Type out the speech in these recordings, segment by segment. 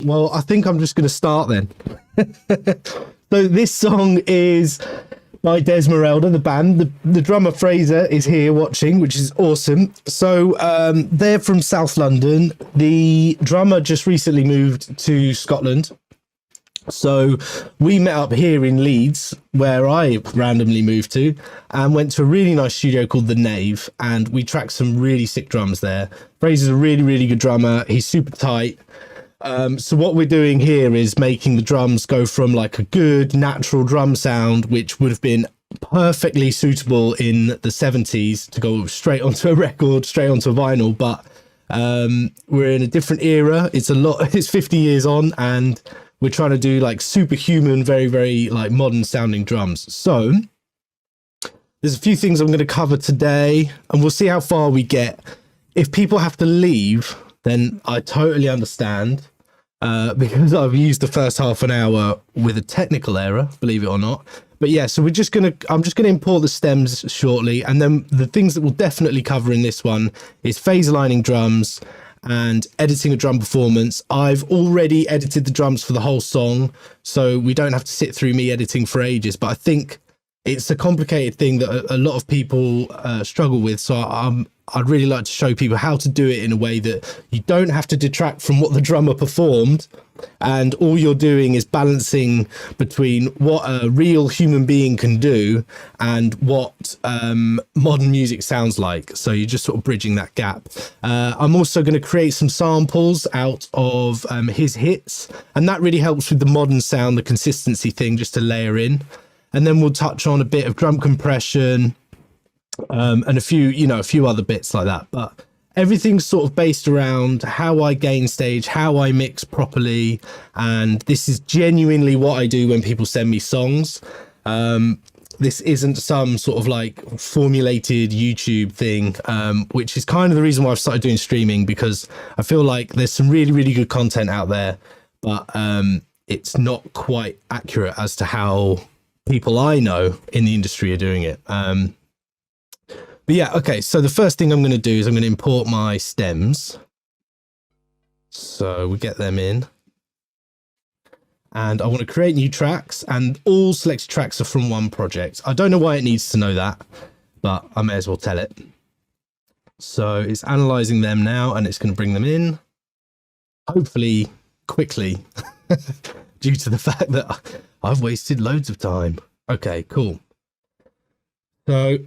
Well, I think I'm just going to start then. So this song is by Desmerelda, the band. The drummer Fraser is here watching, which is awesome. So they're from South London. The drummer just recently moved to Scotland. So we met up here in Leeds, where I randomly moved to, and went to a really nice studio called the Nave, and we tracked some really sick drums there. Fraser's a really, really good drummer. He's super tight. So what we're doing here is making the drums go from like a good natural drum sound, which would have been perfectly suitable in the 70s to go straight onto a record, straight onto a vinyl. But we're in a different era. It's 50 years on, and we're trying to do like superhuman, very, very like modern sounding drums. So there's a few things I'm going to cover today, and we'll see how far we get. If people have to leave, then I totally understand, because I've used the first half an hour with a technical error, believe it or not. But yeah, so I'm just going to import the stems shortly. And then the things that we'll definitely cover in this one is phase aligning drums and editing a drum performance. I've already edited the drums for the whole song, so we don't have to sit through me editing for ages. But I think it's a complicated thing that a lot of people struggle with. So I'd really like to show people how to do it in a way that you don't have to detract from what the drummer performed, and all you're doing is balancing between what a real human being can do and what modern music sounds like. So you're just sort of bridging that gap. I'm also going to create some samples out of his hits, and that really helps with the modern sound, the consistency thing, just to layer in. And then we'll touch on a bit of drum compression, and a few other bits like that. But everything's sort of based around how I gain stage, how I mix properly. And this is genuinely what I do when people send me songs. This isn't some sort of like formulated YouTube thing, which is kind of the reason why I've started doing streaming, because I feel like there's some really, really good content out there, but it's not quite accurate as to how people I know in the industry are doing it. But yeah, okay, so the first thing I'm going to do is I'm going to import my stems. So we get them in. And I want to create new tracks, and all selected tracks are from one project. I don't know why it needs to know that, but I may as well tell it. So it's analyzing them now, and it's going to bring them in, hopefully quickly, due to the fact that I've wasted loads of time. Okay, cool. So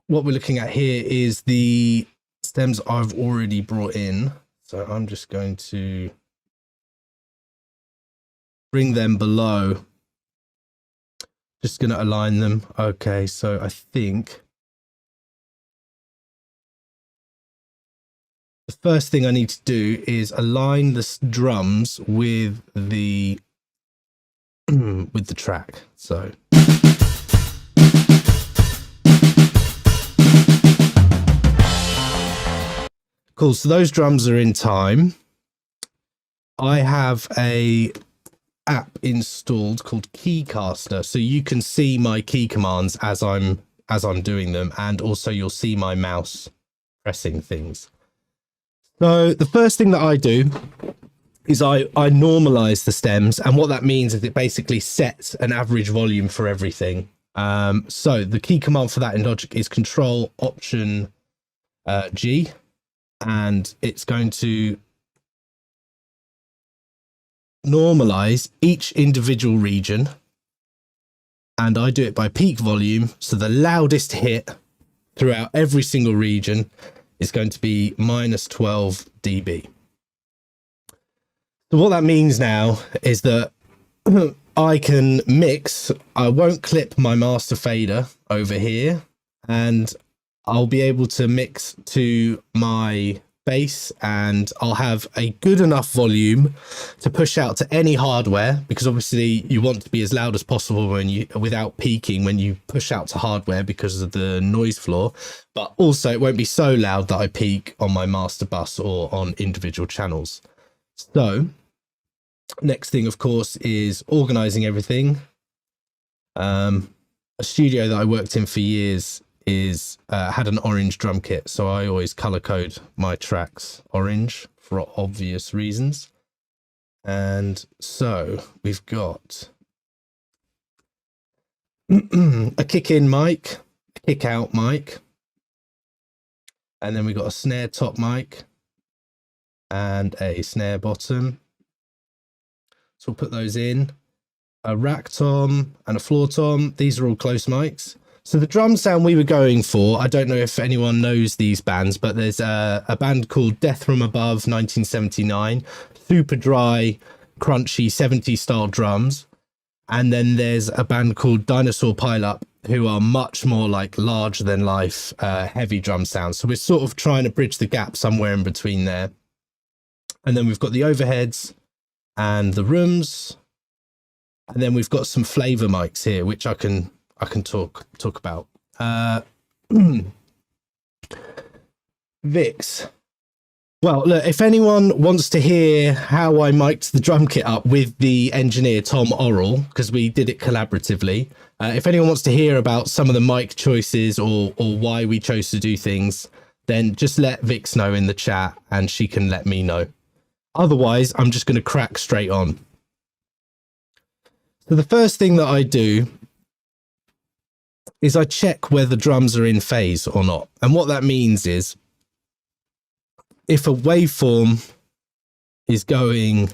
what we're looking at here is the stems I've already brought in. So I'm just going to bring them below. Just going to align them. Okay, so I think the first thing I need to do is align the drums with the track. So cool. So those drums are in time. I have a app installed called Keycaster, so you can see my key commands as I'm doing them, and also you'll see my mouse pressing things. So the first thing that I do is I normalize the stems, and what that means is it basically sets an average volume for everything. So the key command for that in Logic is Control Option G, and it's going to normalize each individual region, and I do it by peak volume. So the loudest hit throughout every single region is going to be -12 dB. So what that means now is that I can mix. I won't clip my master fader over here, and I'll be able to mix to my bass, and I'll have a good enough volume to push out to any hardware, because obviously you want to be as loud as possible without peaking when you push out to hardware because of the noise floor. But also it won't be so loud that I peak on my master bus or on individual channels. So next thing, of course, is organizing everything. A studio that I worked in for years had an orange drum kit, so I always color code my tracks orange for obvious reasons. And so we've got a kick in mic, a kick out mic, and then we've got a snare top mic and a snare bottom. So we'll put those in. A rack tom and a floor tom. These are all close mics. So the drum sound we were going for, I don't know if anyone knows these bands, but there's a band called Death From Above 1979, super dry, crunchy 70s style drums. And then there's a band called Dinosaur Pileup, who are much more like larger than life, heavy drum sounds. So we're sort of trying to bridge the gap somewhere in between there. And then we've got the overheads and the rooms. And then we've got some flavor mics here, which I can talk about. Vix. Well, look, if anyone wants to hear how I mic'd the drum kit up with the engineer, Tom Orrell, because we did it collaboratively, if anyone wants to hear about some of the mic choices or why we chose to do things, then just let Vix know in the chat and she can let me know. Otherwise, I'm just going to crack straight on. So the first thing that I do is I check whether drums are in phase or not. And what that means is if a waveform is going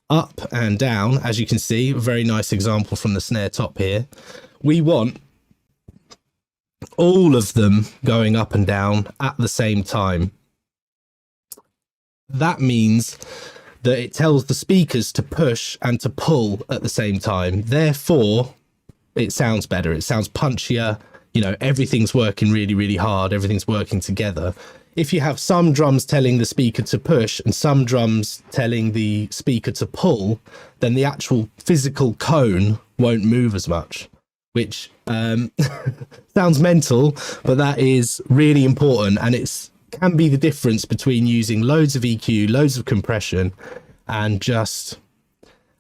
up and down, as you can see, a very nice example from the snare top here, we want all of them going up and down at the same time. That means that it tells the speakers to push and to pull at the same time. Therefore, it sounds better. It sounds punchier. You know, everything's working really, really hard. Everything's working together. If you have some drums telling the speaker to push and some drums telling the speaker to pull, then the actual physical cone won't move as much, which sounds mental, but that is really important. And it's can be the difference between using loads of EQ, loads of compression, and just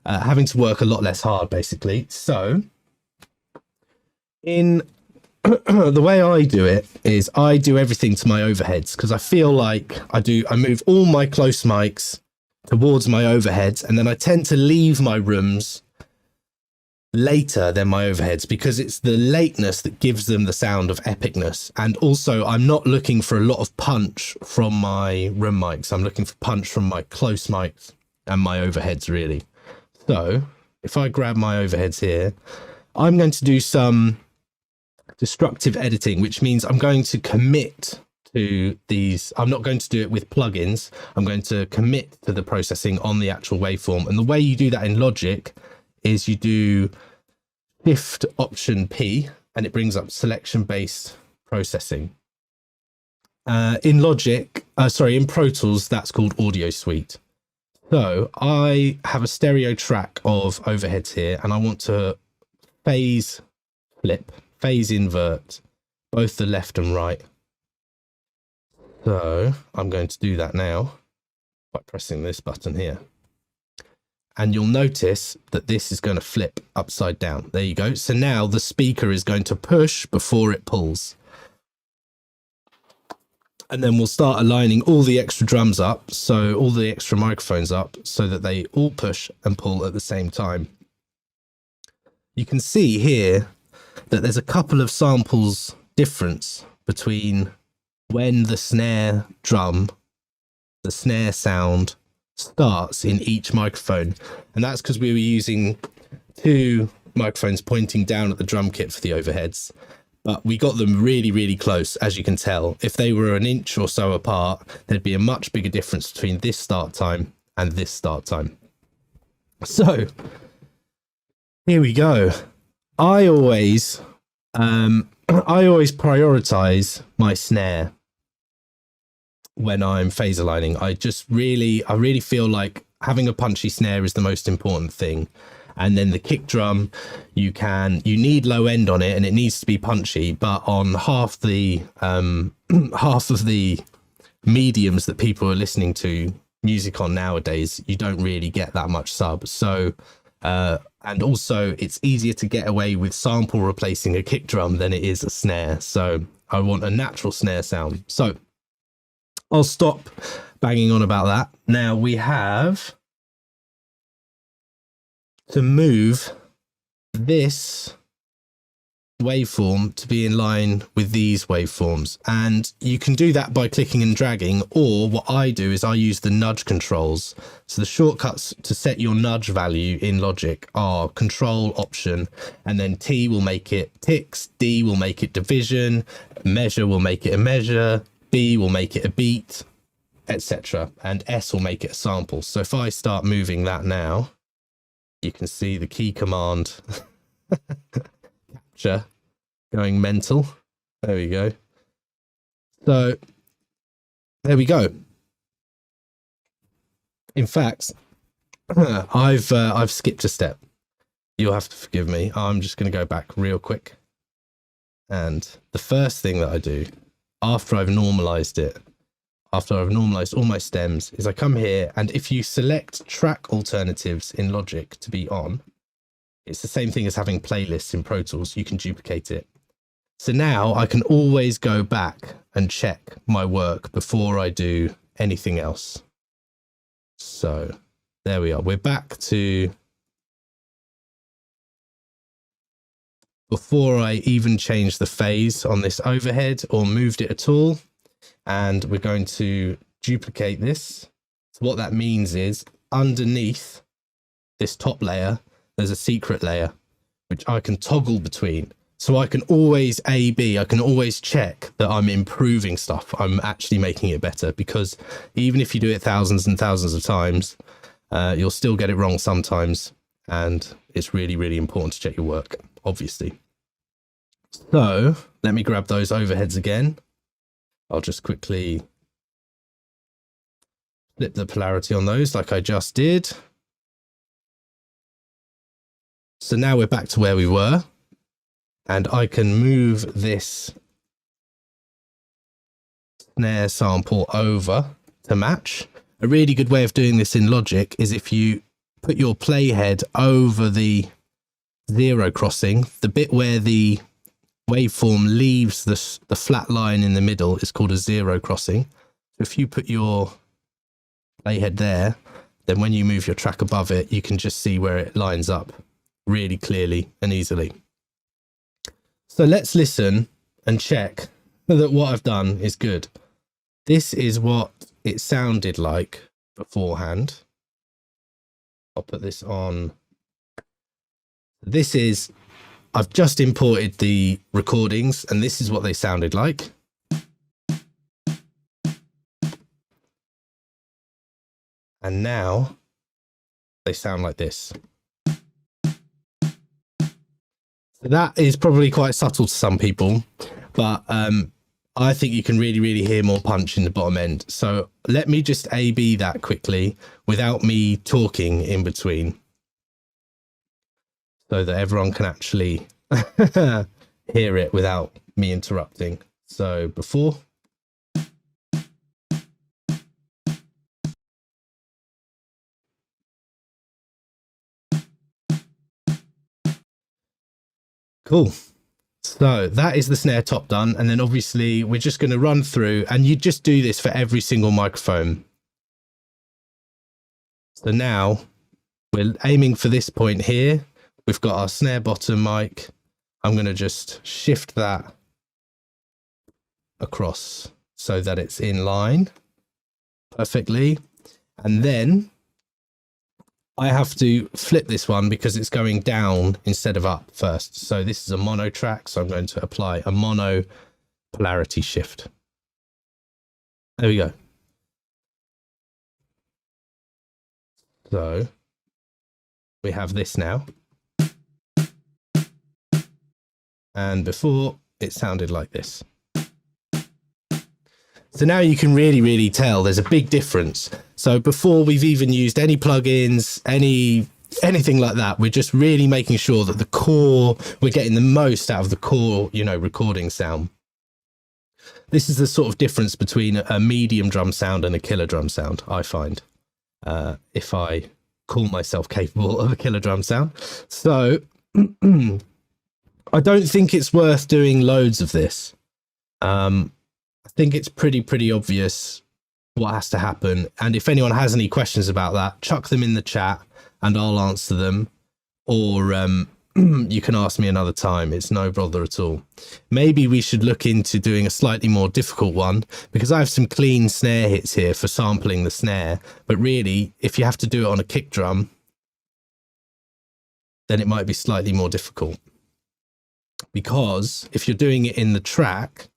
having to work a lot less hard, basically. So in the way I do it is I do everything to my overheads, because I feel like I move all my close mics towards my overheads, and then I tend to leave my rooms later than my overheads, because it's the lateness that gives them the sound of epicness. And also I'm not looking for a lot of punch from my room mics. I'm looking for punch from my close mics and my overheads, really. So if I grab my overheads here, I'm going to do some destructive editing, which means I'm going to commit to these. I'm not going to do it with plugins. I'm going to commit to the processing on the actual waveform. And the way you do that in Logic is you do Shift Option P and it brings up selection based processing. In Logic, in Pro Tools, that's called Audio Suite. So I have a stereo track of overheads here, and I want to phase flip, phase invert both the left and right. So I'm going to do that now by pressing this button here. And you'll notice that this is going to flip upside down. There you go. So now the speaker is going to push before it pulls. And then we'll start aligning all the extra drums up, so all the extra microphones up, so that they all push and pull at the same time. You can see here that there's a couple of samples difference between when the snare drum, the snare sound starts in each microphone. And that's because we were using two microphones pointing down at the drum kit for the overheads. But we got them really, really close, as you can tell. If they were an inch or so apart, there'd be a much bigger difference between this start time and this start time. So here we go. I always prioritize my snare when I'm phase aligning. I really feel like having a punchy snare is the most important thing. And then the kick drum, you need low end on it and it needs to be punchy, but on half of the mediums that people are listening to music on nowadays, you don't really get that much sub. So and also it's easier to get away with sample replacing a kick drum than it is a snare. So I want a natural snare sound. So I'll stop banging on about that. Now we have to move this waveform to be in line with these waveforms, and you can do that by clicking and dragging, or what I do is I use the nudge controls. So the shortcuts to set your nudge value in Logic are Control, Option, and then T will make it ticks, D will make it division, Measure will make it a measure, B will make it a beat, etc., and S will make it a sample. So if I start moving that now, you can see the key command capture going mental. There we go. So there we go. In fact, I've skipped a step. You'll have to forgive me. I'm just going to go back real quick. And the first thing that I do after I've normalized it, after I've normalized all my stems, is I come here, and if you select track alternatives in Logic to be on, it's the same thing as having playlists in Pro Tools. You can duplicate it. So now I can always go back and check my work before I do anything else. So there we are. We're back to before I even changed the phase on this overhead or moved it at all. And we're going to duplicate this. So what that means is underneath this top layer, there's a secret layer, which I can toggle between. So I can always A/B, I can always check that I'm improving stuff. I'm actually making it better, because even if you do it thousands and thousands of times, you'll still get it wrong sometimes. And it's really, really important to check your work, obviously. So let me grab those overheads again. I'll just quickly flip the polarity on those like I just did. So now we're back to where we were, and I can move this snare sample over to match. A really good way of doing this in Logic is if you put your playhead over the zero crossing, the bit where the waveform leaves the flat line in the middle is called a zero crossing. So if you put your playhead there, then when you move your track above it, you can just see where it lines up really clearly and easily. So let's listen and check that what I've done is good. This is what it sounded like beforehand. I'll put this on. This is, I've just imported the recordings, and this is what they sounded like. And now they sound like this. So that is probably quite subtle to some people, but I think you can really, really hear more punch in the bottom end. So let me just A/B that quickly without me talking in between, so that everyone can actually hear it without me interrupting. So before. Cool. So that is the snare top done. And then obviously we're just going to run through, and you just do this for every single microphone. So now we're aiming for this point here. We've got our snare bottom mic. I'm going to just shift that across so that it's in line perfectly. And then I have to flip this one because it's going down instead of up first. So this is a mono track, so I'm going to apply a mono polarity shift. There we go. So we have this now. And before, it sounded like this. So now you can really, really tell there's a big difference. So before we've even used any plugins, anything like that, we're just really making sure that the core, we're getting the most out of the core, you know, recording sound. This is the sort of difference between a medium drum sound and a killer drum sound, I find, if I call myself capable of a killer drum sound. So I don't think it's worth doing loads of this. I think it's pretty obvious what has to happen. And if anyone has any questions about that, chuck them in the chat and I'll answer them. Or you can ask me another time. It's no bother at all. Maybe we should look into doing a slightly more difficult one, because I have some clean snare hits here for sampling the snare. But really, if you have to do it on a kick drum, then it might be slightly more difficult. Because if you're doing it in the track,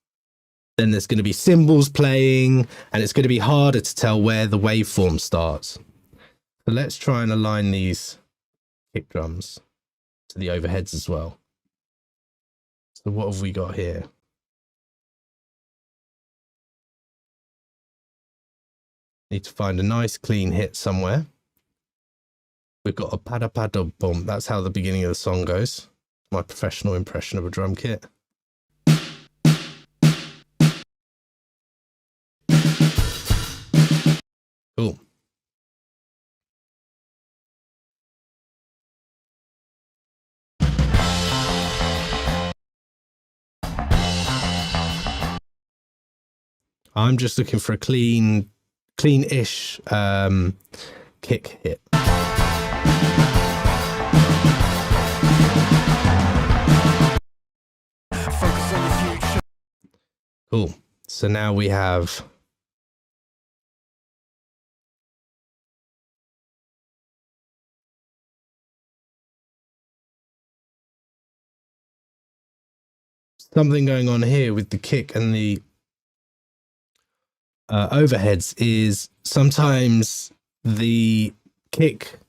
then there's going to be cymbals playing and it's going to be harder to tell where the waveform starts. So let's try and align these kick drums to the overheads as well. So what have we got here? Need to find a nice clean hit somewhere. We've got a pada pada bum. That's how the beginning of the song goes. My professional impression of a drum kit. Cool. I'm just looking for a clean-ish kick hit. Cool. So now we have something going on here with the kick and the overheads. Is sometimes the kick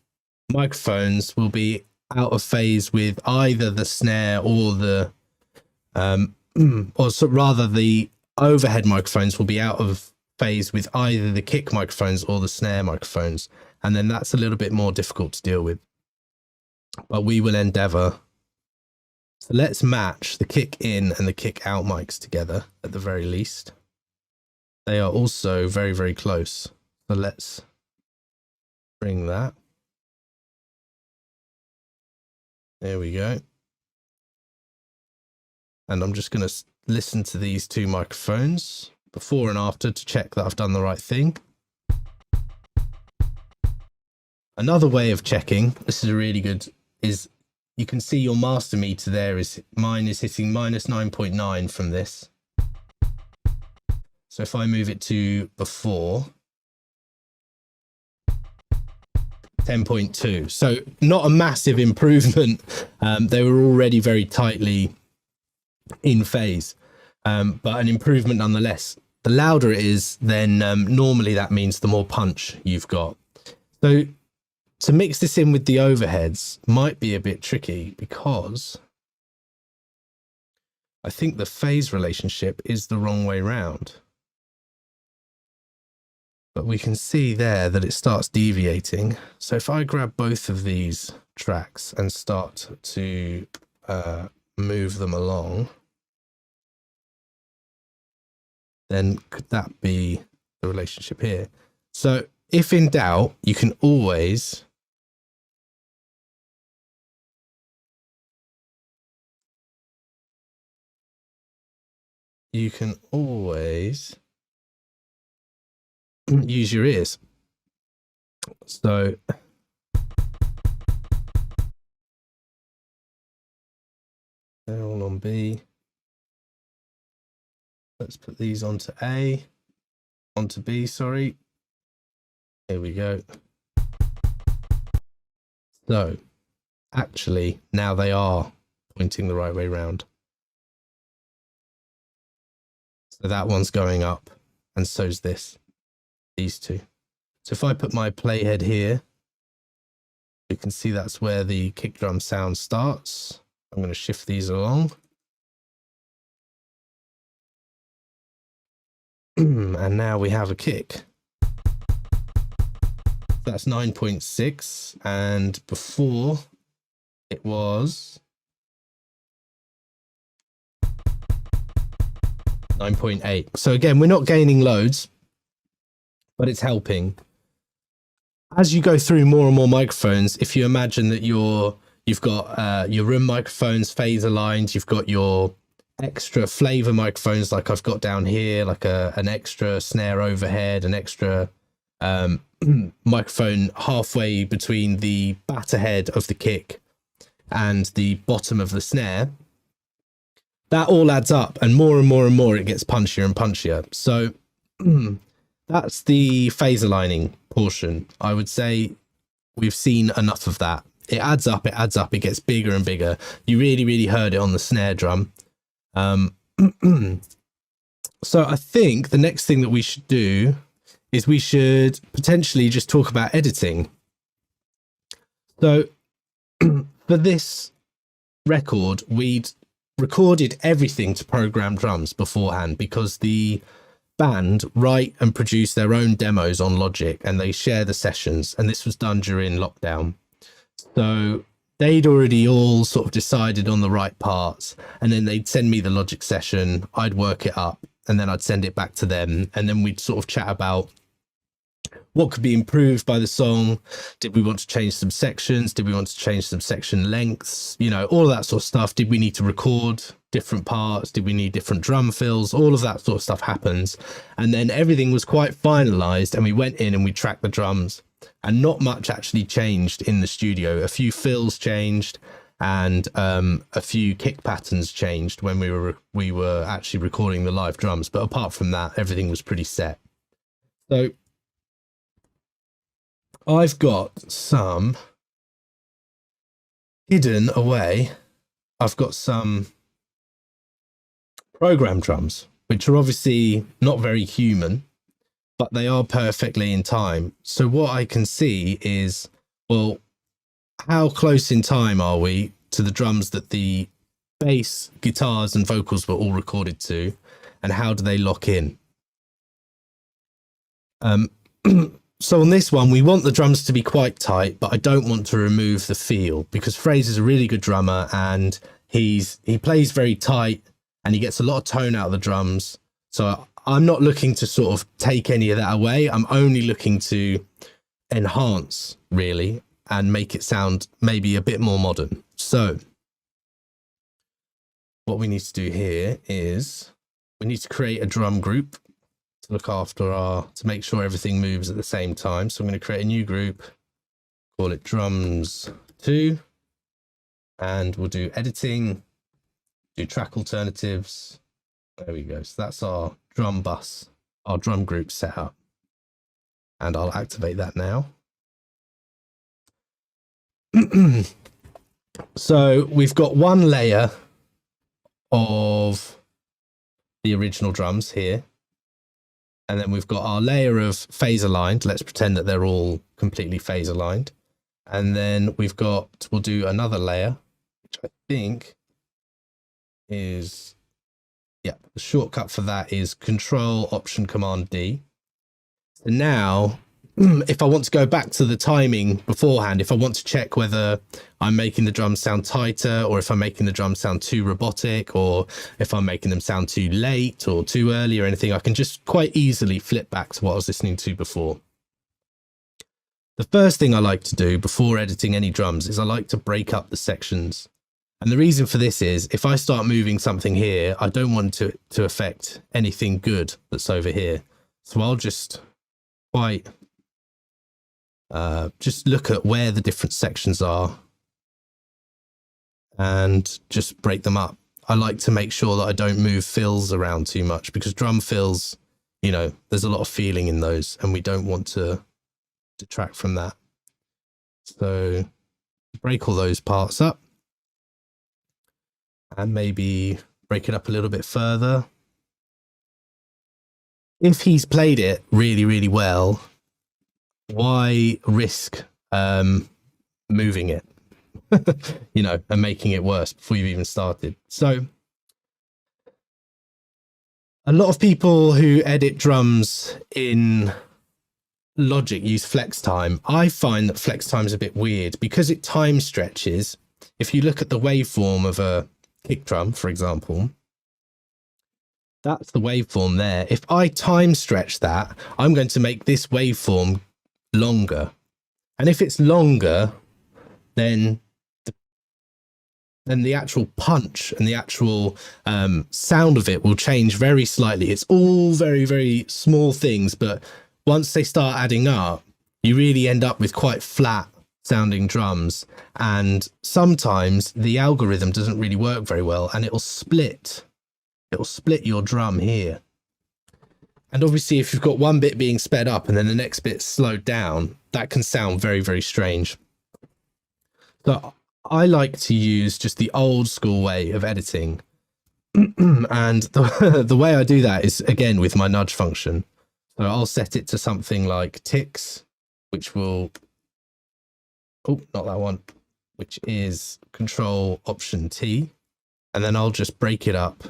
microphones will be out of phase with either the snare or the or so rather the overhead microphones will be out of phase with either the kick microphones or the snare microphones, and then that's a little bit more difficult to deal with, but we will endeavor. So let's match the kick in and the kick out mics together at the very least. They are also very, very close. So let's bring that. There we go. And I'm just going to listen to these two microphones before and after to check that I've done the right thing. Another way of checking, this is really good, is you can see your master meter there is, mine is hitting minus 9.9 from this. So if I move it to before, 10.2. So not a massive improvement. They were already very tightly in phase, but an improvement nonetheless. The louder it is, then normally that means the more punch you've got. So to mix this in with the overheads might be a bit tricky, because I think the phase relationship is the wrong way round. But we can see there that it starts deviating. So if I grab both of these tracks and start to move them along, then could that be the relationship here? So if in doubt, you can always use your ears. So they're all on B. Let's put these onto A, onto B, sorry. Here we go. So actually now they are pointing the right way round. So that one's going up, and so's this, these two. So if I put my playhead here, you can see that's where the kick drum sound starts. I'm going to shift these along. And now we have a kick. That's 9.6, and before it was 9.8. So again, we're not gaining loads, but it's helping. As you go through more and more microphones, if you imagine that you've got your room microphones phase aligned, you've got your extra flavor microphones like I've got down here, like an extra snare overhead, an extra microphone halfway between the batter head of the kick and the bottom of the snare, that all adds up, and more and more it gets punchier and punchier. So that's the phase aligning portion. I would say we've seen enough of that. It adds up, it gets bigger and bigger. You really heard it on the snare drum. So I think the next thing that we should do is we should potentially just talk about editing. So for this record, we'd recorded everything to program drums beforehand, because the band write and produce their own demos on Logic and they share the sessions, and this was done during lockdown. So they'd already all sort of decided on the right parts, and then they'd send me the Logic session, I'd work it up, and then I'd send it back to them, and then we'd sort of chat about what could be improved by the song. Did we want to change some sections? Did we want to change some section lengths? You know, all of that sort of stuff. Did we need to record different parts? Did we need different drum fills? All of that sort of stuff happens. And then everything was quite finalized, and we went in and we tracked the drums, and not much actually changed in the studio. A few fills changed, and a few kick patterns changed when we were actually recording the live drums. But apart from that, everything was pretty set. So I've got some hidden away. I've got some program drums, which are obviously not very human, but they are perfectly in time. So what I can see is, well, how close in time are we to the drums that the bass, guitars and vocals were all recorded to, and how do they lock in? So on this one, we want the drums to be quite tight, but I don't want to remove the feel, because Fraser's a really good drummer, and he plays very tight and he gets a lot of tone out of the drums. So I'm not looking to sort of take any of that away. I'm only looking to enhance, really, and make it sound maybe a bit more modern. So what we need to do here is we need to create a drum group to look after to make sure everything moves at the same time. So I'm going to create a new group, call it drums 2, and we'll do editing, do track alternatives. There we go. So that's our drum bus, our drum group set up, and I'll activate that now. So we've got one layer of the original drums here, and then we've got our layer of phase aligned. Let's pretend that they're all completely phase aligned. And then we'll do another layer, which I think is, yeah, the shortcut for that is Control Option Command D. So now, if I want to go back to the timing beforehand, if I want to check whether I'm making the drums sound tighter, or if I'm making the drums sound too robotic, or if I'm making them sound too late or too early or anything, I can just quite easily flip back to what I was listening to before. The first thing I like to do before editing any drums is I like to break up the sections. And the reason for this is, if I start moving something here, I don't want to affect anything good that's over here. So I'll just just look at where the different sections are and just break them up. I like to make sure that I don't move fills around too much, because drum fills, you know, there's a lot of feeling in those, and we don't want to detract from that. So break all those parts up, and maybe break it up a little bit further. If he's played it really, really well, why risk moving it, you know, and making it worse before you've even started? So a lot of people who edit drums in Logic use flex time. I find that flex time is a bit weird because it time stretches. If you look at the waveform of a kick drum, for example, that's the waveform there. If I time stretch that, I'm going to make this waveform longer. And if it's longer, then then the actual punch and the actual sound of it will change very slightly. It's all very, very small things, but once they start adding up, you really end up with quite flat sounding drums. And sometimes the algorithm doesn't really work very well, and it'll split your drum here. And obviously, if you've got one bit being sped up and then the next bit slowed down, that can sound very, very strange. So I like to use just the old school way of editing. And the way I do that is, again, with my nudge function. So I'll set it to something like ticks, which will, oh, not that one, which is Control Option T. And then I'll just break it up.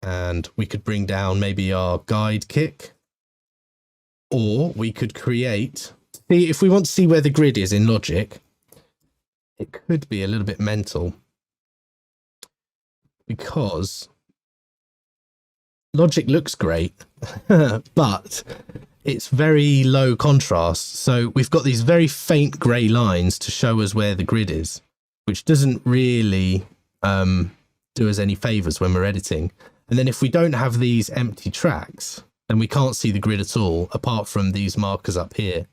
And we could bring down maybe our guide kick. Or we could create, see, if we want to see where the grid is in Logic, it could be a little bit mental, because Logic looks great, but it's very low contrast. So we've got these very faint grey lines to show us where the grid is, which doesn't really do us any favors when we're editing. And then if we don't have these empty tracks, then we can't see the grid at all, apart from these markers up here.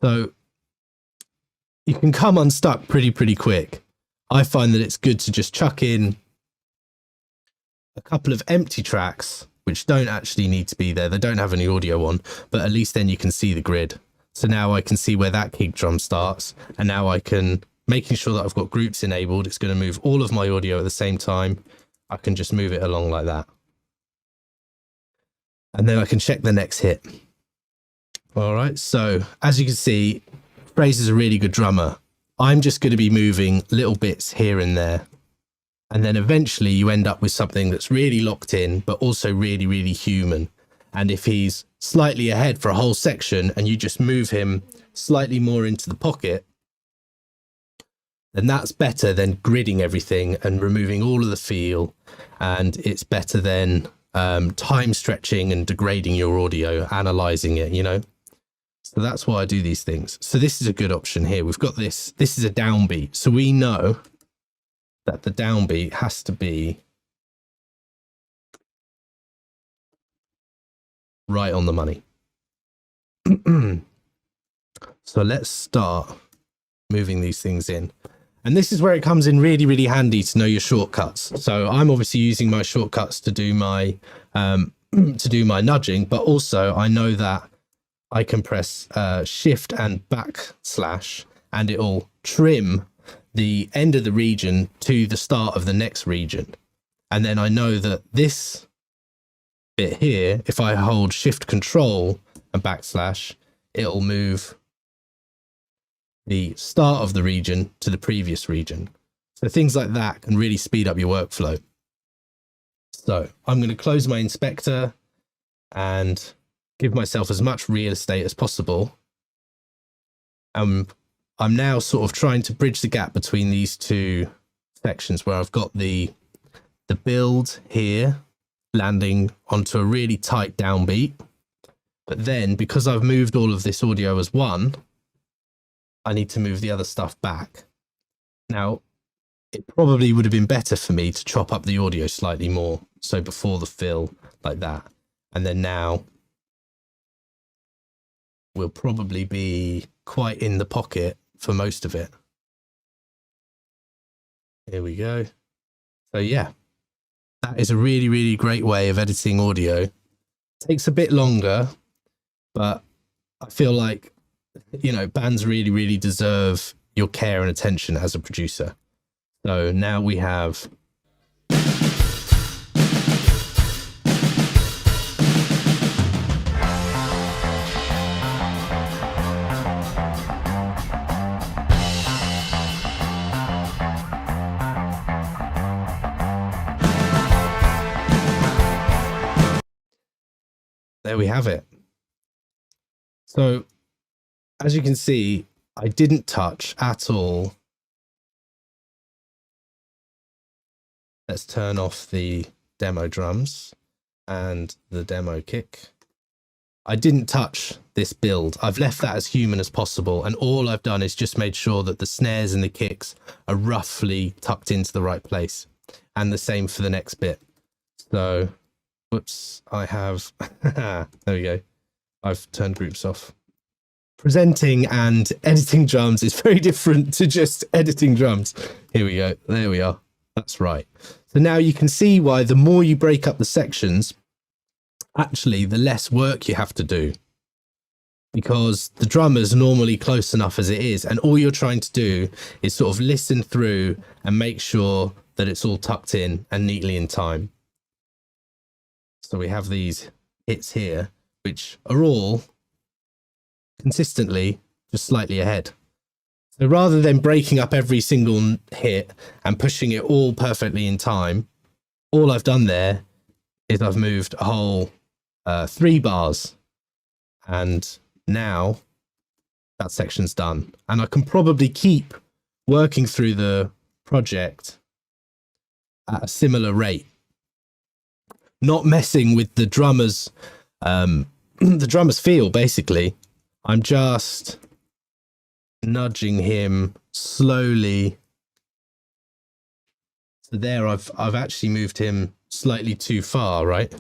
So you can come unstuck pretty quick. I find that it's good to just chuck in a couple of empty tracks, which don't actually need to be there. They don't have any audio on, but at least then you can see the grid. So now I can see where that kick drum starts. And now I can, making sure that I've got groups enabled, it's going to move all of my audio at the same time. I can just move it along like that. And then I can check the next hit. All right, so as you can see, Fraser's a really good drummer. I'm just going to be moving little bits here and there. And then eventually you end up with something that's really locked in, but also really, really human. And if he's slightly ahead for a whole section and you just move him slightly more into the pocket, then that's better than gridding everything and removing all of the feel. And it's better than time stretching and degrading your audio, analyzing it, you know? So that's why I do these things. So this is a good option here. We've got this is a downbeat. So we know that the downbeat has to be right on the money. So let's start moving these things in. And this is where it comes in really, really handy to know your shortcuts. So I'm obviously using my shortcuts to do my nudging, but also I know that I can press shift and backslash and it'll trim the end of the region to the start of the next region. And then I know that this bit here, if I hold shift control and backslash, it'll move the start of the region to the previous region. So things like that can really speed up your workflow. So I'm going to close my inspector and give myself as much real estate as possible. I'm now sort of trying to bridge the gap between these two sections where I've got the build here landing onto a really tight downbeat. But then because I've moved all of this audio as one, I need to move the other stuff back. Now, it probably would have been better for me to chop up the audio slightly more. So before the fill, like that. And then now we'll probably be quite in the pocket for most of it. Here we go. So yeah, that is a really, really great way of editing audio. It takes a bit longer, but I feel like, you know, bands really, really deserve your care and attention as a producer. So now we have there we have it. So as you can see, I didn't touch at all. Let's turn off the demo drums and the demo kick. I didn't touch this build. I've left that as human as possible. And all I've done is just made sure that the snares and the kicks are roughly tucked into the right place. And the same for the next bit. So, whoops, I have, there we go. I've turned groups off. Presenting and editing drums is very different to just editing drums. Here we go. There we are. That's right. So now you can see why the more you break up the sections, actually the less work you have to do, because the drummer's normally close enough as it is, and all you're trying to do is sort of listen through and make sure that it's all tucked in and neatly in time. So we have these hits here, which are all consistently just slightly ahead. So rather than breaking up every single hit and pushing it all perfectly in time, all I've done there is I've moved a whole 3 bars, and now that section's done. And I can probably keep working through the project at a similar rate, not messing with the drummer's the drummer's feel. Basically, I'm just nudging him slowly. So there, I've actually moved him slightly too far, right?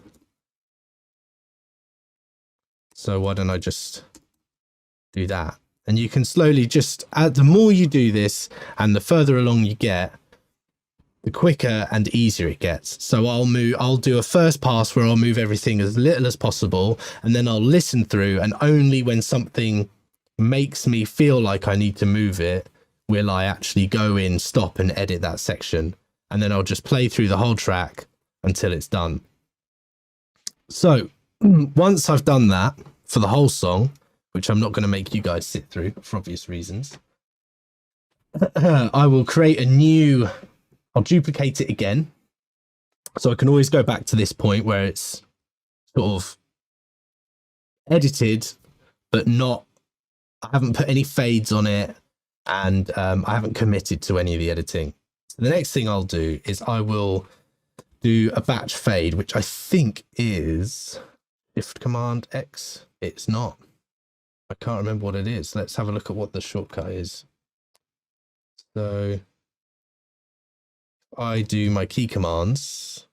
So why don't I just do that? And you can slowly just add, the more you do this and the further along you get, the quicker and easier it gets. So I'll do a first pass where I'll move everything as little as possible, and then I'll listen through, and only when something makes me feel like I need to move it will I actually go in, stop and edit that section. And then I'll just play through the whole track until it's done. So once I've done that for the whole song, which I'm not going to make you guys sit through for obvious reasons, I will create a new, I'll duplicate it again. So I can always go back to this point where it's sort of edited, but not, I haven't put any fades on it, and I haven't committed to any of the editing. So the next thing I'll do is I will do a batch fade, which I think is Shift Command X. It's not. I can't remember what it is. Let's have a look at what the shortcut is. So I do my key commands.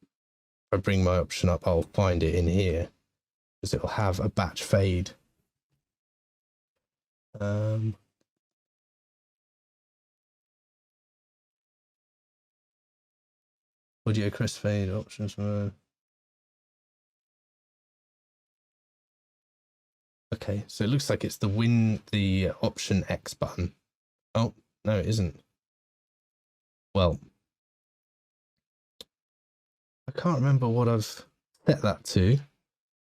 If I bring my option up, I'll find it in here, because it'll have a batch fade. Audio crossfade options. Okay, so it looks like it's the option X button. Oh, no, it isn't. Well, I can't remember what I've set that to,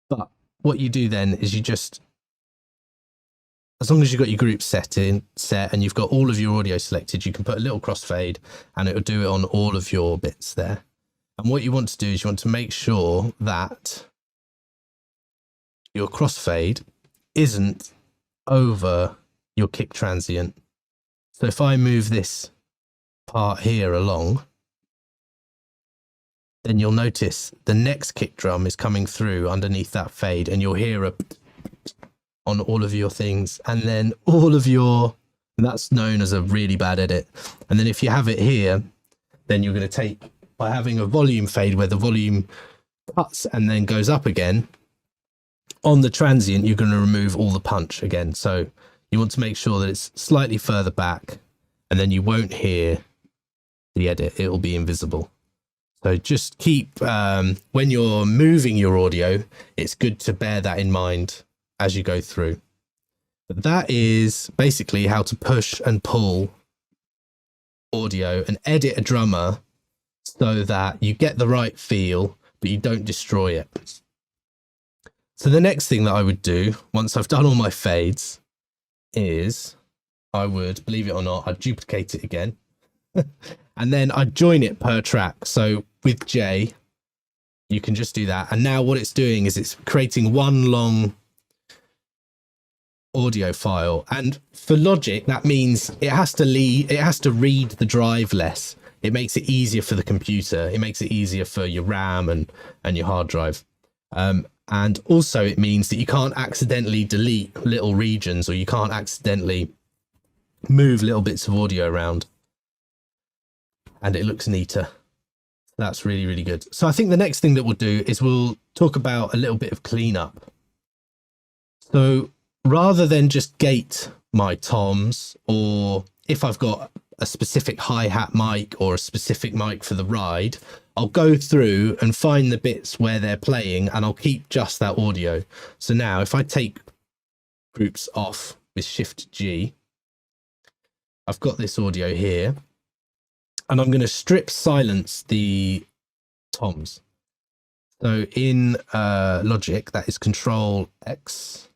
but what you do then is you just, as long as you've got your group set and you've got all of your audio selected, you can put a little crossfade and it'll do it on all of your bits there. And what you want to do is you want to make sure that your crossfade isn't over your kick transient. So if I move this part here along, then you'll notice the next kick drum is coming through underneath that fade, and you'll hear a on all of your things, and then all of your, that's known as a really bad edit. And then if you have it here, then you're going to take, by having a volume fade where the volume cuts and then goes up again, on the transient, you're going to remove all the punch again. So you want to make sure that it's slightly further back, and then you won't hear the edit. It will be invisible. So just keep, when you're moving your audio, it's good to bear that in mind as you go through. But that is basically how to push and pull audio and edit a drummer so that you get the right feel, but you don't destroy it. So the next thing that I would do once I've done all my fades is I would, believe it or not, I'd duplicate it again and then I'd join it per track. So with J, you can just do that. And now what it's doing is it's creating one long audio file. And for Logic, that means it has to read the drive less. It makes it easier for the computer. It makes it easier for your RAM and your hard drive. And also it means that you can't accidentally delete little regions, or you can't accidentally move little bits of audio around, and it looks neater. That's really, really good. So I think the next thing that we'll do is we'll talk about a little bit of cleanup. So rather than just gate my toms, or if I've got a specific hi-hat mic or a specific mic for the ride, I'll go through and find the bits where they're playing, and I'll keep just that audio. So now if I take groups off with Shift G, I've got this audio here, and I'm going to strip silence the toms. So in Logic, that is Control X.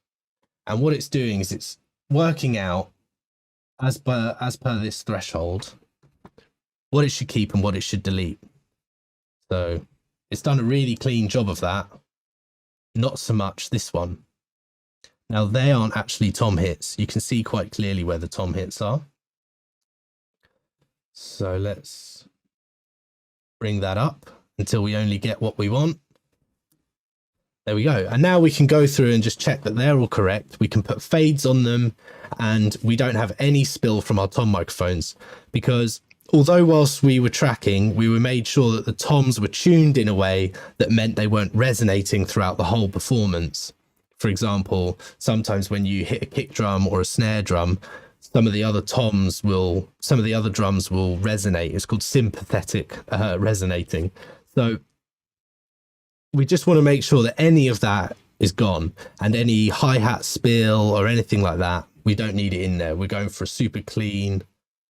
And what it's doing is it's working out as per this threshold what it should keep and what it should delete. So it's done a really clean job of that. Not so much this one. Now they aren't actually tom hits. You can see quite clearly where the tom hits are. So let's bring that up until we only get what we want. There we go. And now we can go through and just check that they're all correct. We can put fades on them, and we don't have any spill from our tom microphones, because although whilst we were tracking, we were made sure that the toms were tuned in a way that meant they weren't resonating throughout the whole performance. For example, sometimes when you hit a kick drum or a snare drum, some of the other drums will resonate. It's called sympathetic resonating. So we just want to make sure that any of that is gone, and any hi-hat spill or anything like that, we don't need it in there. We're going for a super clean,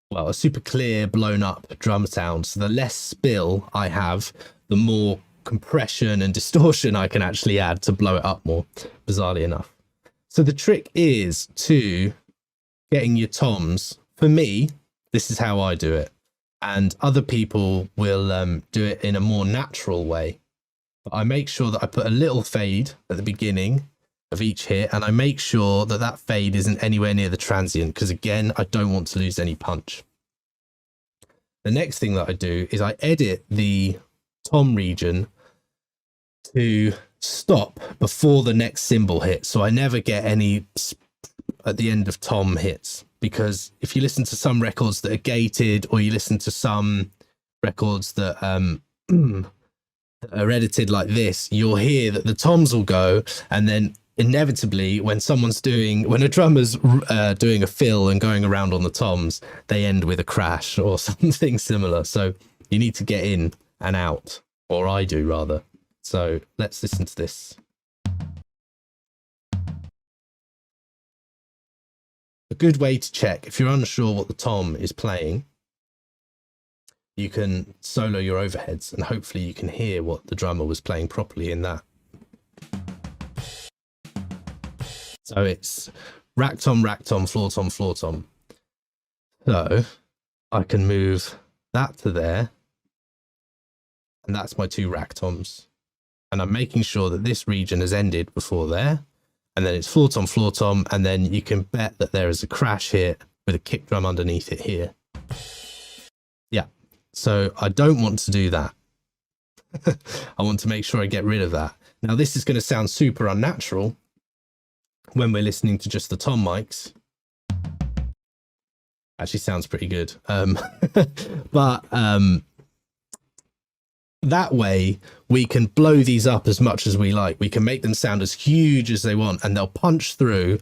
well, a super clear blown up drum sound. So the less spill I have, the more compression and distortion I can actually add to blow it up more, bizarrely enough. So the trick is to getting your toms. For me, this is how I do it, and other people will do it in a more natural way. But I make sure that I put a little fade at the beginning of each hit, and I make sure that that fade isn't anywhere near the transient, because again, I don't want to lose any punch. The next thing that I do is I edit the tom region to stop before the next cymbal hit, so I never get any at the end of tom hits. Because if you listen to some records that are gated, or you listen to some records that are edited like this, you'll hear that the toms will go, and then inevitably when a drummer's doing a fill and going around on the toms, they end with a crash or something similar. So you need to get in and out, or I do rather. So let's listen to this. A good way to check if you're unsure what the tom is playing, you can solo your overheads, and hopefully you can hear what the drummer was playing properly in that. So it's rack tom, floor tom, floor tom. So I can move that to there, and that's my two rack toms. And I'm making sure that this region has ended before there, and then it's floor tom, and then you can bet that there is a crash hit with a kick drum underneath it here. Yeah, so I don't want to do that. I want to make sure I get rid of that. Now this is going to sound super unnatural when we're listening to just the tom mics. Actually sounds pretty good. But that way we can blow these up as much as we like. We can make them sound as huge as they want, and they'll punch through,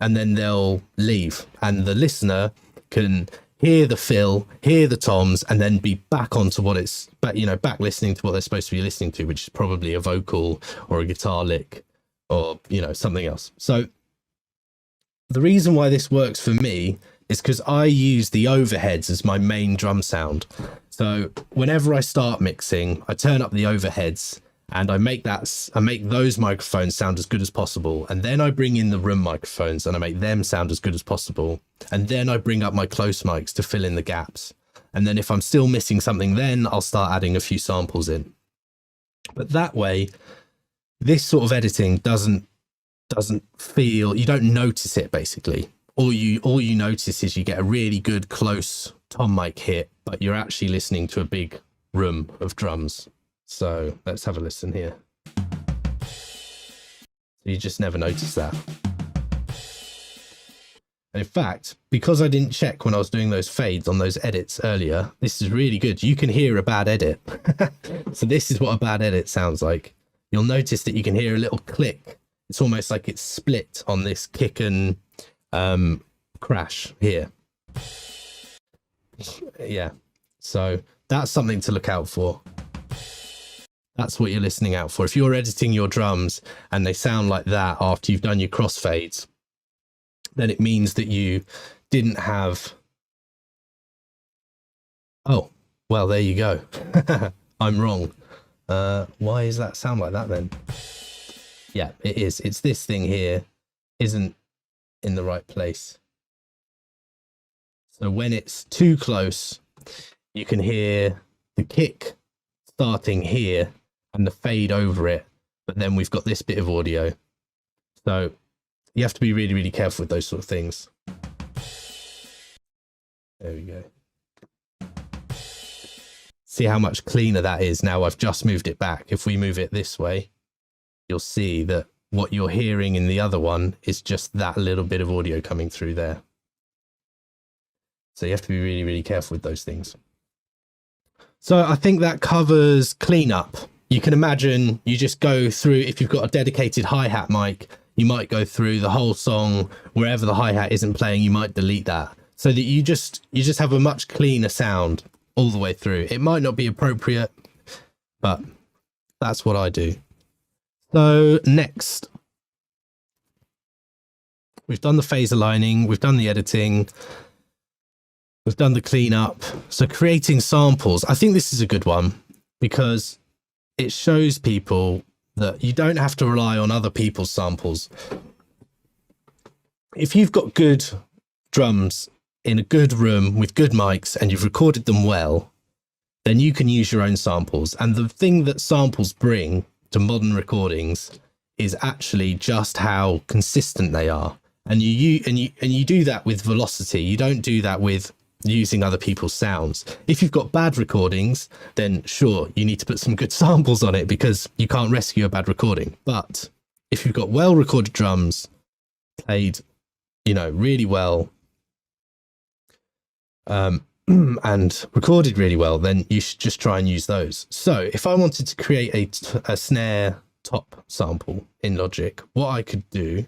and then they'll leave, and the listener can hear the fill, hear the toms, and then be back onto what it's, back listening to what they're supposed to be listening to, which is probably a vocal or a guitar lick or, something else. So the reason why this works for me is because I use the overheads as my main drum sound. So whenever I start mixing, I turn up the overheads, and I make those microphones sound as good as possible. And then I bring in the room microphones, and I make them sound as good as possible. And then I bring up my close mics to fill in the gaps. And then if I'm still missing something, then I'll start adding a few samples in. But that way, this sort of editing doesn't feel, you don't notice it basically. All you notice is you get a really good close tom mic hit, but you're actually listening to a big room of drums. So let's have a listen here. So you just never notice that. And in fact, because I didn't check when I was doing those fades on those edits earlier, this is really good. You can hear a bad edit. So this is what a bad edit sounds like. You'll notice that you can hear a little click. It's almost like it's split on this kick and crash here. Yeah, so that's something to look out for. That's what you're listening out for. If you're editing your drums and they sound like that after you've done your crossfades, then it means that you didn't have... Oh, well, there you go. I'm wrong. Why does that sound like that then? Yeah, it is. It's this thing here isn't in the right place. So when it's too close, you can hear the kick starting here and the fade over it, but then we've got this bit of audio. So you have to be really, really careful with those sort of things. There we go. See how much cleaner that is now. I've just moved it back. If we move it this way, you'll see that what you're hearing in the other one is just that little bit of audio coming through there. So you have to be really, really careful with those things. So I think that covers cleanup. You can imagine you just go through, if you've got a dedicated hi-hat mic, you might go through the whole song. Wherever the hi-hat isn't playing, you might delete that so that you just have a much cleaner sound all the way through. It might not be appropriate, but that's what I do. So next, we've done the phase aligning, we've done the editing, we've done the cleanup. So creating samples, I think this is a good one because it shows people that you don't have to rely on other people's samples. If you've got good drums in a good room with good mics and you've recorded them well, then you can use your own samples. And the thing that samples bring to modern recordings is actually just how consistent they are. And you do that with velocity. You don't do that with using other people's sounds. If you've got bad recordings, then sure, you need to put some good samples on it because you can't rescue a bad recording. But if you've got well recorded drums played, you know, really well, and recorded really well, then you should just try and use those. So if I wanted to create a snare top sample in Logic, what I could do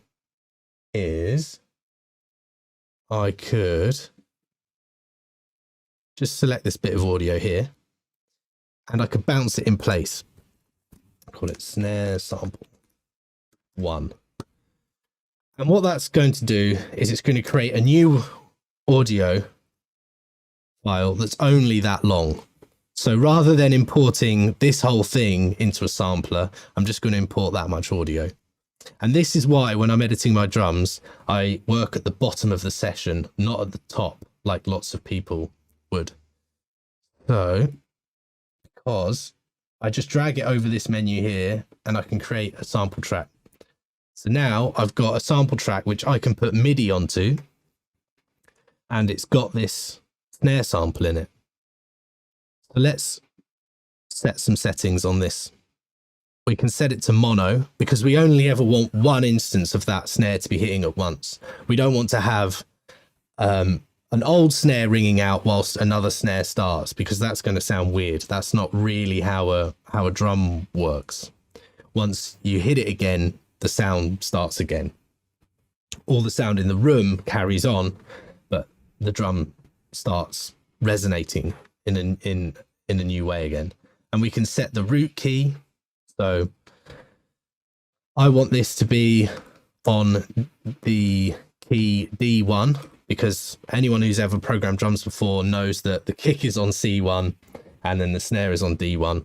is I could just select this bit of audio here and I could bounce it in place. Call it snare sample 1. And what that's going to do is it's going to create a new audio file that's only that long. So rather than importing this whole thing into a sampler, I'm just going to import that much audio. And this is why when I'm editing my drums, I work at the bottom of the session, not at the top, like lots of people would. So, because I just drag it over this menu here and I can create a sample track. So now I've got a sample track which I can put MIDI onto, and it's got this snare sample in it. So let's set some settings on this. We can set it to mono because we only ever want one instance of that snare to be hitting at once. We don't want to have an old snare ringing out whilst another snare starts, because that's going to sound weird. That's not really how a drum works. Once you hit it again, the sound starts again. All the sound in the room carries on, but the drum starts resonating in a new way again. And we can set the root key. So I want this to be on the key D1, because anyone who's ever programmed drums before knows that the kick is on C1 and then the snare is on D1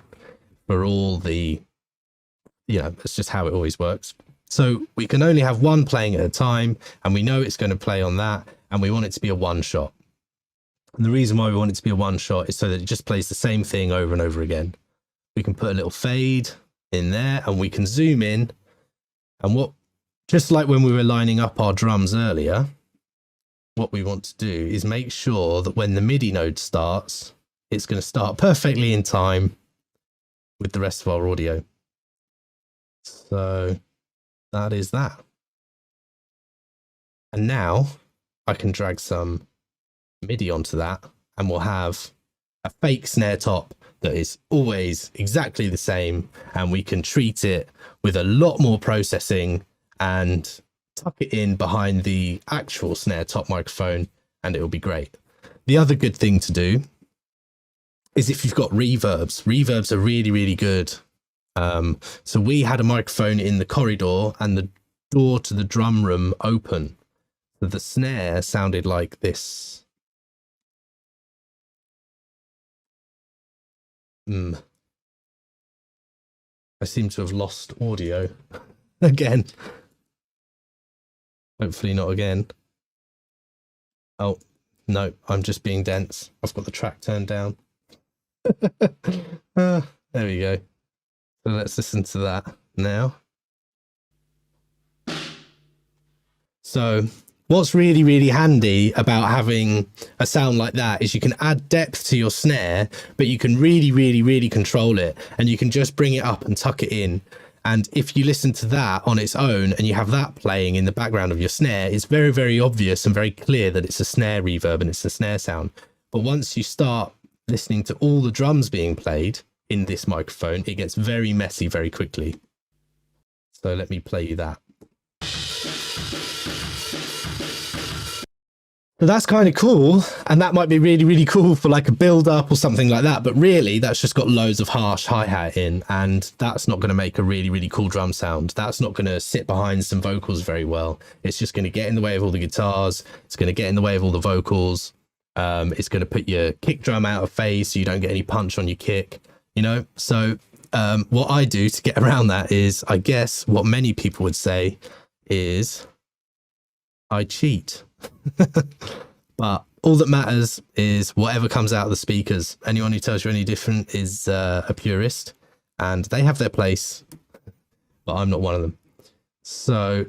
for all the, you know, that's just how it always works. So we can only have one playing at a time, and we know it's going to play on that, and we want it to be a one shot. And the reason why we want it to be a one shot is so that it just plays the same thing over and over again. We can put a little fade in there and we can zoom in, and what, just like when we were lining up our drums earlier, what we want to do is make sure that when the MIDI node starts, it's going to start perfectly in time with the rest of our audio. So that is that. And now I can drag some MIDI onto that, and we'll have a fake snare top that is always exactly the same, and we can treat it with a lot more processing and tuck it in behind the actual snare top microphone, and it will be great. The other good thing to do is if you've got reverbs. Reverbs are really, really good. So we had a microphone in the corridor and the door to the drum room open. So the snare sounded like this. I seem to have lost audio again. Hopefully not again. Oh, no, I'm just being dense. I've got the track turned down. There we go. So let's listen to that now. So what's really, really handy about having a sound like that is you can add depth to your snare, but you can really, really, really control it, and you can just bring it up and tuck it in. And if you listen to that on its own and you have that playing in the background of your snare, it's very, very obvious and very clear that it's a snare reverb and it's a snare sound. But once you start listening to all the drums being played in this microphone, it gets very messy very quickly. So let me play you that. So that's kind of cool, and that might be really, really cool for like a build up or something like that, but really that's just got loads of harsh hi-hat in, and that's not going to make a really, really cool drum sound. That's not going to sit behind some vocals very well. It's just going to get in the way of all the guitars. It's going to get in the way of all the vocals. It's going to put your kick drum out of phase so you don't get any punch on your kick, you know? So what I do to get around that is, I guess what many people would say is I cheat. But all that matters is whatever comes out of the speakers. Anyone who tells you any different is a purist, and they have their place, but I'm not one of them. So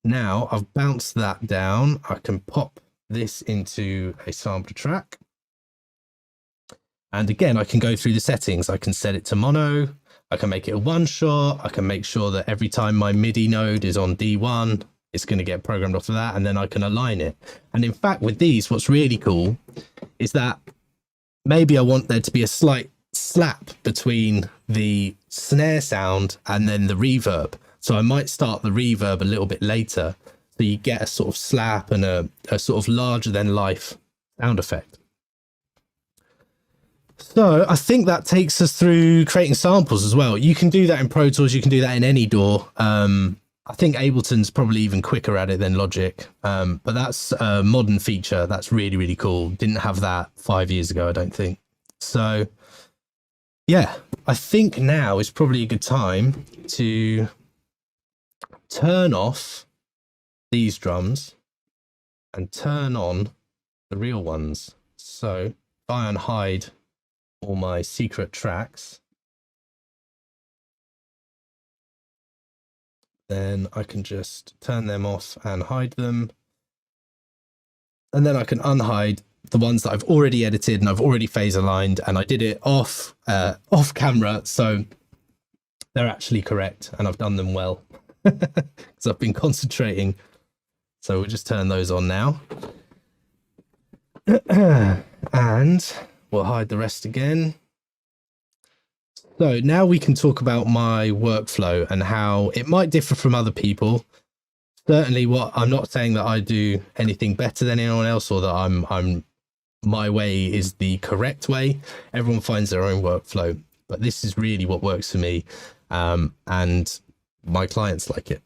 now I've bounced that down. I can pop this into a sampler track, and again I can go through the settings. I can set it to mono, I can make it a one shot, I can make sure that every time my MIDI node is on D1 it's going to get programmed off of that, and then I can align it. And in fact, with these, what's really cool is that maybe I want there to be a slight slap between the snare sound and then the reverb. So I might start the reverb a little bit later, so you get a sort of slap and a sort of larger than life sound effect. So I think that takes us through creating samples as well. You can do that in Pro Tools, you can do that in any DAW. I think Ableton's probably even quicker at it than Logic, but that's a modern feature. That's really, really cool. Didn't have that 5 years ago, I don't think. So yeah, I think now is probably a good time to turn off these drums and turn on the real ones. So if I unhide all my secret tracks, then I can just turn them off and hide them. And then I can unhide the ones that I've already edited and I've already phase aligned, and I did it off camera, so they're actually correct and I've done them well because I've been concentrating. So we'll just turn those on now. And we'll hide the rest again. So now we can talk about my workflow and how it might differ from other people. Certainly, I'm not saying that I do anything better than anyone else, or that my way is the correct way. Everyone finds their own workflow, but this is really what works for me, and my clients like it.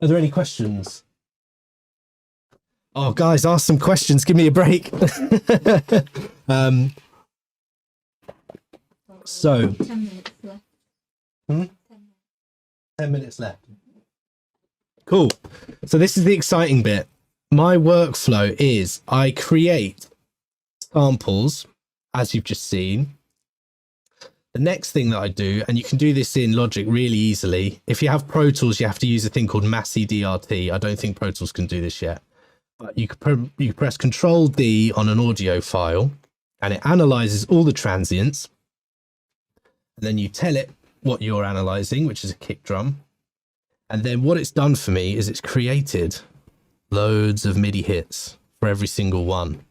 Are there any questions? Oh, guys, ask some questions. Give me a break. So 10 minutes left. 10 minutes left. Cool. So this is the exciting bit. My workflow is I create samples, as you've just seen. The next thing that I do, and you can do this in Logic really easily. If you have Pro Tools, you have to use a thing called Massey DRT. I don't think Pro Tools can do this yet, but you can press Control D on an audio file, and it analyzes all the transients. And then you tell it what you're analyzing, which is a kick drum. And then what it's done for me is it's created loads of MIDI hits for every single one.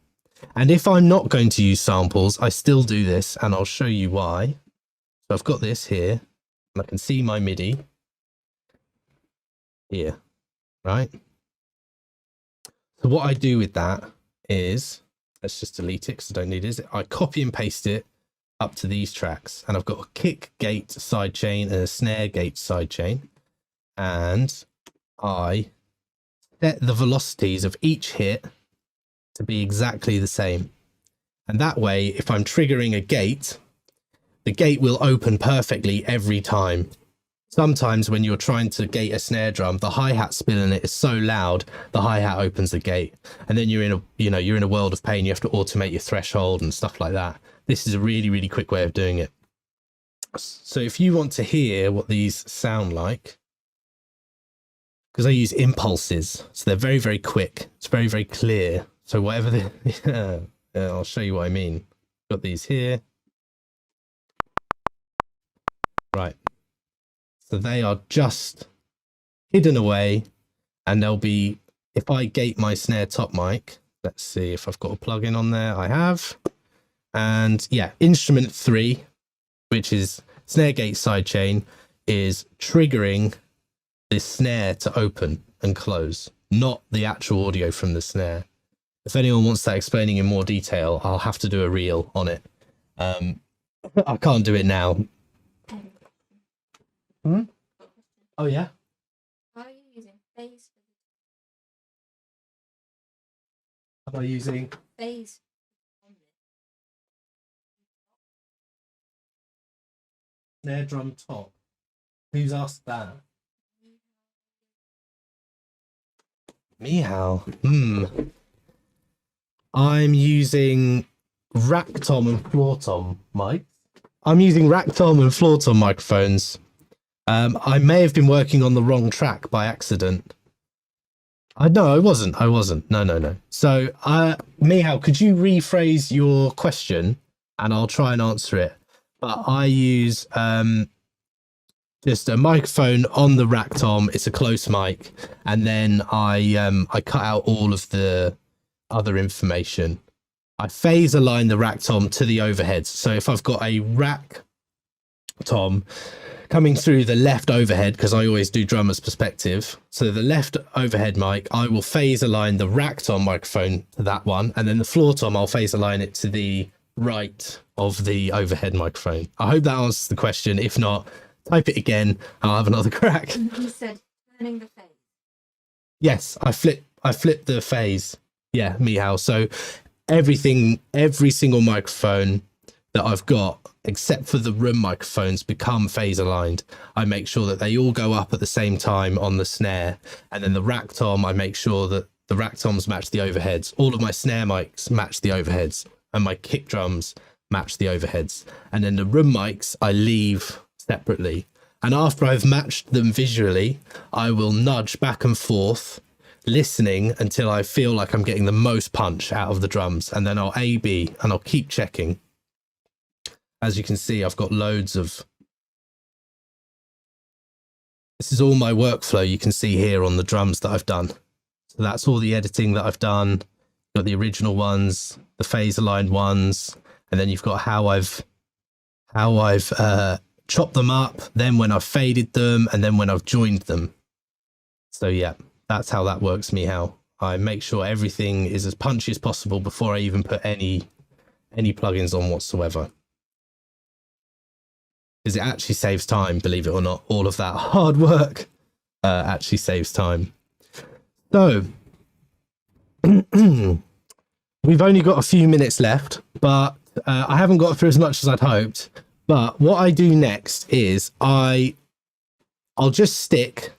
And if I'm not going to use samples, I still do this, and I'll show you why. So I've got this here, and I can see my MIDI here, right? So what I do with that is, let's just delete it because I don't need it. I copy and paste it up to these tracks, and I've got a kick gate sidechain and a snare gate sidechain, and I set the velocities of each hit to be exactly the same. And that way, if I'm triggering a gate, the gate will open perfectly every time. Sometimes when you're trying to gate a snare drum, the hi-hat spill in it is so loud, the hi-hat opens the gate, and then you're in a, you're in a world of pain. You have to automate your threshold and stuff like that. This is a really, really quick way of doing it. So if you want to hear what these sound like, because I use impulses, so they're very, very quick. It's very, very clear. So whatever the, I'll show you what I mean. Got these here. Right. So they are just hidden away, and they'll be, if I gate my snare top mic, let's see if I've got a plugin on there. I have. And yeah, instrument 3, which is snare gate sidechain, is triggering this snare to open and close, not the actual audio from the snare. If anyone wants that explaining in more detail, I'll have to do a reel on it. I can't do it now. Hmm? Oh yeah. Are you using phase? Am I using Phase. snare drum top? Who's asked that? Meow. I'm using rack tom and floor tom mics. I'm using rack tom and floor tom microphones. I may have been working on the wrong track by accident. No, I wasn't. No. So, Meow, could you rephrase your question and I'll try and answer it? But I use just a microphone on the rack tom. It's a close mic, and then I cut out all of the other information. I phase align the rack tom to the overheads. So if I've got a rack tom coming through the left overhead, because I always do drummer's perspective, so the left overhead mic, I will phase align the rack tom microphone to that one, and then the floor tom, I'll phase align it to the right of the overhead microphone. I hope that answers the question. If not, type it again and I'll have another crack. You said turning the phase. Yes, I flip the phase. Yeah, Meow. So every single microphone that I've got, except for the room microphones, become phase aligned. I make sure that they all go up at the same time on the snare, and then the rack tom, I make sure that the rack toms match the overheads. All of my snare mics match the overheads, and my kick drums match the overheads. And then the room mics I leave separately. And after I've matched them visually, I will nudge back and forth, listening until I feel like I'm getting the most punch out of the drums, and then I'll A/B and I'll keep checking. As you can see, I've got loads of, this is all my workflow you can see here on the drums that I've done. So that's all the editing that I've done. You've got the original ones, the phase aligned ones, and then you've got how I've chopped them up, then when I've faded them, and then when I've joined them. So yeah, that's how that works, Meow. I make sure everything is as punchy as possible before I even put any plugins on whatsoever. Because it actually saves time, believe it or not. All of that hard work actually saves time. So we've only got a few minutes left, but I haven't got through as much as I'd hoped. But what I do next is I'll just stick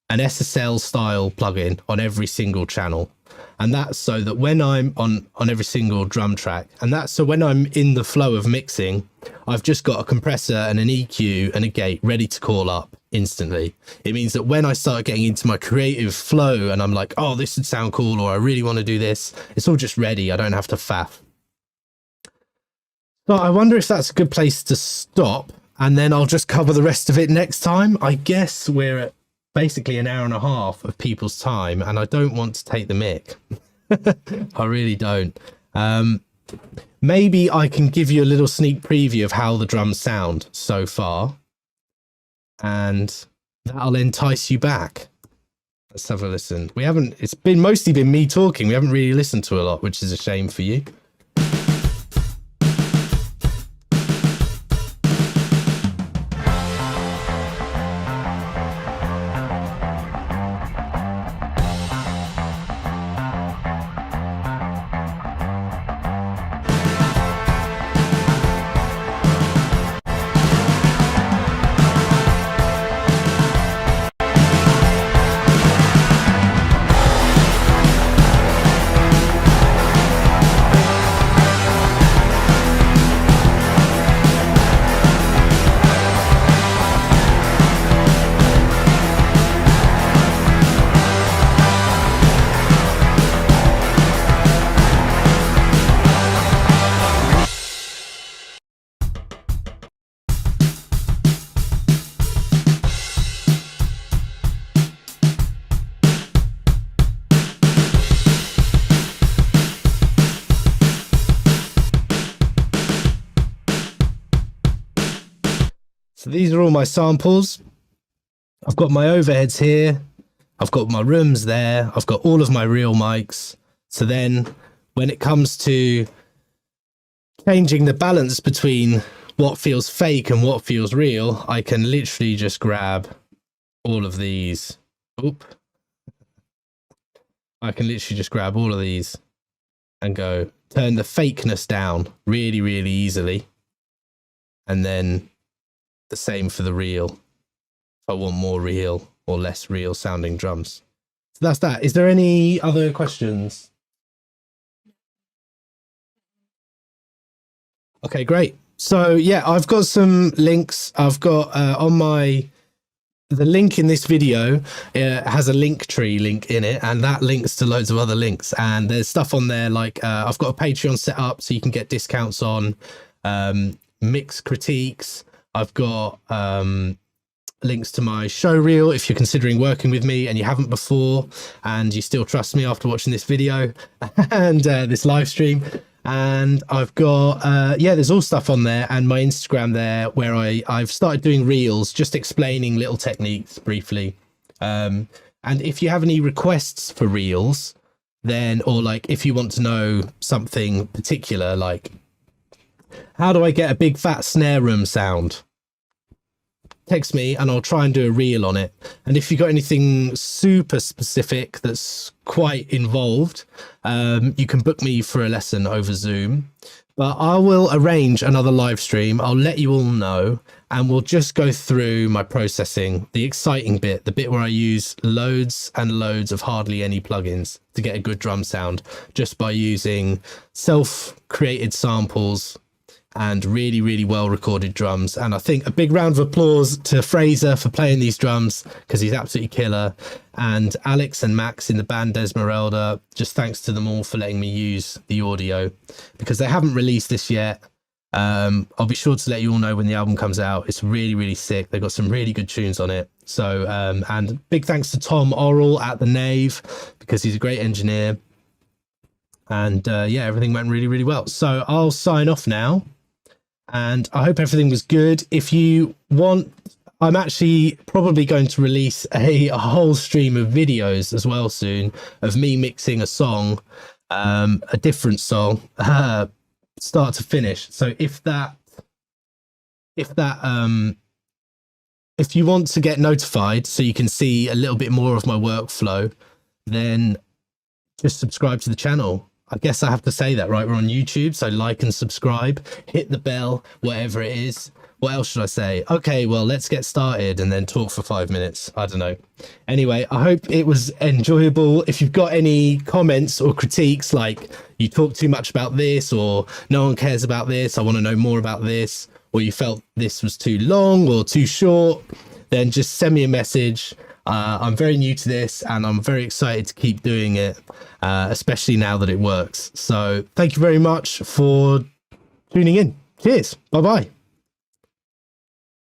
an SSL style plugin on every single channel. And that's so that when I'm on every single drum track, and that's so when I'm in the flow of mixing, I've just got a compressor and an EQ and a gate ready to call up instantly. It means that when I start getting into my creative flow and I'm like, oh, this would sound cool, or I really want to do this, it's all just ready. I don't have to faff. So I wonder if that's a good place to stop, and then I'll just cover the rest of it next time. I guess we're at basically an hour and a half of people's time, and I don't want to take the mick. I really don't. Maybe I can give you a little sneak preview of how the drums sound so far, and that'll entice you back. Let's have a listen. It's mostly been me talking. We haven't really listened to a lot, which is a shame for you. So these are all my samples. I've got my overheads here. I've got my rooms there. I've got all of my real mics. So then when it comes to changing the balance between what feels fake and what feels real, I can literally just grab all of these. I can literally just grab all of these and go turn the fakeness down really, really easily. And then the same for the real. If I want more real or less real sounding drums. So that's that. Is there any other questions? Okay, great. So yeah, I've got some links. I've got the link in this video has a link tree link in it, and that links to loads of other links. And there's stuff on there like I've got a Patreon set up so you can get discounts on mix critiques. I've got links to my show reel if you're considering working with me and you haven't before and you still trust me after watching this video and this live stream. And I've got there's all stuff on there, and my Instagram there where I've started doing reels just explaining little techniques briefly. And if you have any requests for reels, then, or like if you want to know something particular, like how do I get a big fat snare room sound, text me and I'll try and do a reel on it. And if you've got anything super specific that's quite involved, you can book me for a lesson over Zoom. But I will arrange another live stream. I'll let you all know, and we'll just go through my processing, the exciting bit, the bit where I use loads and loads of hardly any plugins to get a good drum sound, just by using self-created samples and really, really well recorded drums. And I think a big round of applause to Fraser for playing these drums, because he's absolutely killer. And Alex and Max in the band Desmerelda, just thanks to them all for letting me use the audio, because they haven't released this yet. I'll be sure to let you all know when the album comes out. It's really, really sick. They've got some really good tunes on it. So, and big thanks to Tom Orrell at the Nave, because he's a great engineer. And yeah, everything went really, really well. So I'll sign off now. And I hope everything was good. If you want, I'm actually probably going to release a whole stream of videos as well soon of me mixing a song, a different song, start to finish. So if you want to get notified so you can see a little bit more of my workflow, then just subscribe to the channel. I guess I have to say that, right? We're on YouTube, so like and subscribe, hit the bell, whatever it is. What else should I say? Okay, well, let's get started and then talk for 5 minutes. I don't know. Anyway, I hope it was enjoyable. If you've got any comments or critiques, like you talk too much about this, or no one cares about this, I want to know more about this, or you felt this was too long or too short, then just send me a message. I'm very new to this and I'm very excited to keep doing it, especially now that it works. So thank you very much for tuning in. Cheers. Bye-bye.